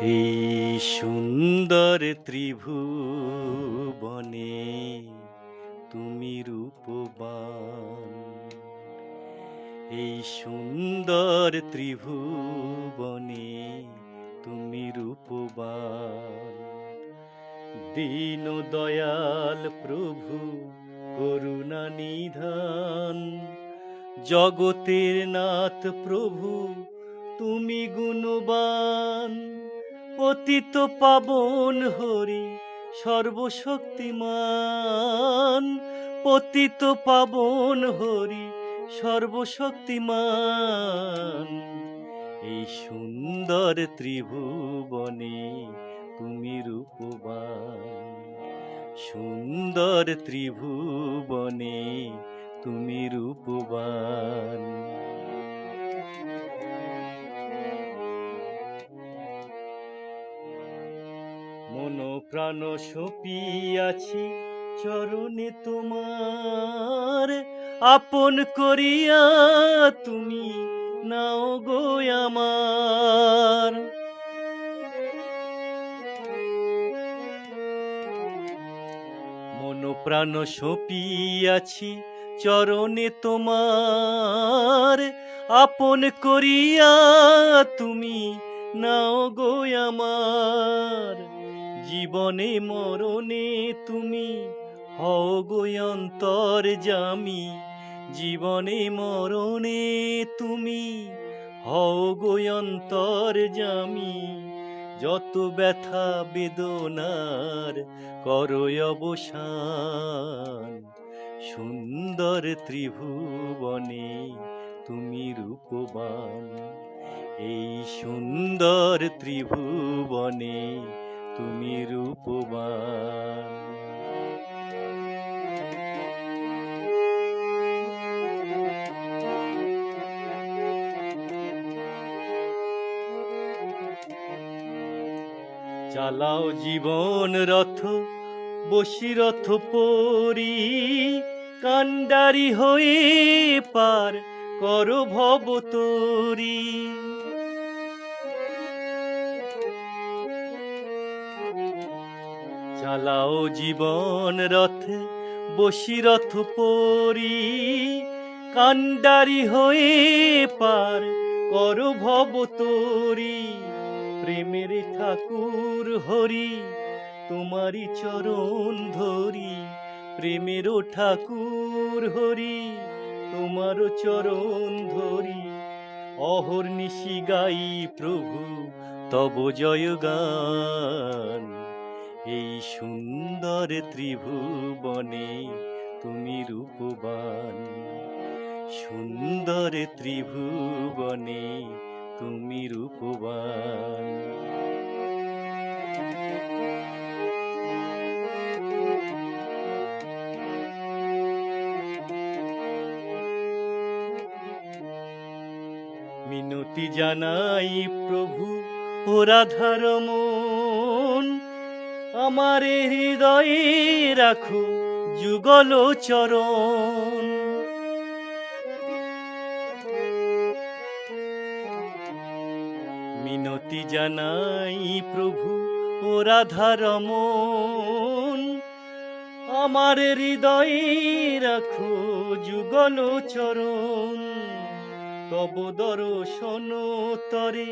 এই সুন্দর ত্রিভুবনে তুমি রূপবান। এই সুন্দর ত্রিভুবনে তুমি রূপবান। দীন দয়াল প্রভু করুণা নিধান, জগতের নাথ প্রভু তুমি গুণবান। পতিত পাবন হরি সর্বশক্তিমান, পতিত পাবন হরি সর্বশক্তিমান। এই সুন্দর ত্রিভুবনে তুমি রূপবান। সুন্দর ত্রিভুবনে তুমি রূপবান। মন প্রাণ সপিয়াছি চরণে তোমার, আপন করিয়া তুমি নাও গো আমার। মন প্রাণ সপিয়াছি চরণে তোমার, আপন করিয়া তুমি নাও গো আমার। জীবনে মরণে তুমি হও গো অন্তর্যামী, জীবনে মরণে তুমি হও গো অন্তর্যামী। যত ব্যথা বেদনার করো অবসান। সুন্দর ত্রিভুবনে তুমি রূপবান। এই সুন্দর ত্রিভুবনে তুমি রূপবান। চালাও জীবন রথ বশীরথ পরি, কান্ডারি হয়ে পার করো ভব তরি। চালাও জীবন রথে বশীরথ পরি, কান্ডারি হয়ে পার করো ভব তরি। প্রেমের ঠাকুর হরি তোমারি চরণ ধরি, প্রেমের ঠাকুর হরি তোমার চরণ ধরি। অহর্নিশি গাই প্রভু তব জয়গান। এই সুন্দর ত্রিভুবনে তুমি রূপবান। সুন্দর ত্রিভুবনে তুমি রূপবান। মিনতি জানাই প্রভু ও রাধার মন, আমার হৃদয়ে রাখো যুগল চরণ। মিনতি জানাই প্রভু ও রাধার মন, আমার হৃদয়ে রাখো যুগল চরণ। তব দর্শন তরে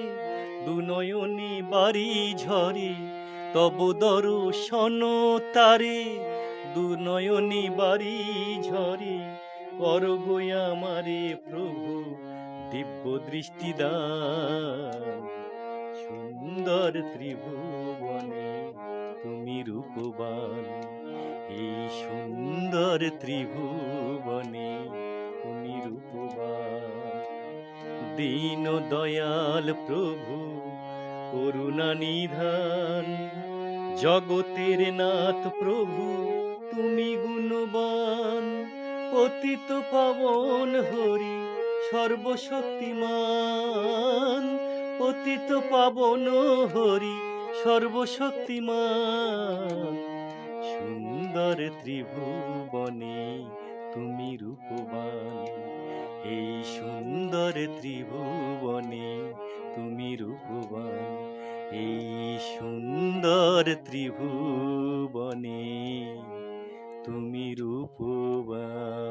দুনয়নে বাড়ি ঝরে, তব দর্শন তারে দুনয়নে বাড়ি ঝরে। কর গো আমারে প্রভু দিব্য দৃষ্টিদান। সুন্দর ত্রিভুবনে তুমি রূপবান। এই সুন্দর ত্রিভুবনে তুমি রূপবান। দীন দয়াল প্রভু করুণা নিধান, জগতের নাথ প্রভু তুমি গুণবান। পতিত পাবন হরি সর্বশক্তিমান, পতিত পাবন হরি সর্বশক্তিমান। সুন্দর ত্রিভুবনে তুমি রূপবান। এই সুন্দর ত্রিভুবনে তুমি রূপবান। এই সুন্দর ত্রিভুবনে তুমি রূপবান।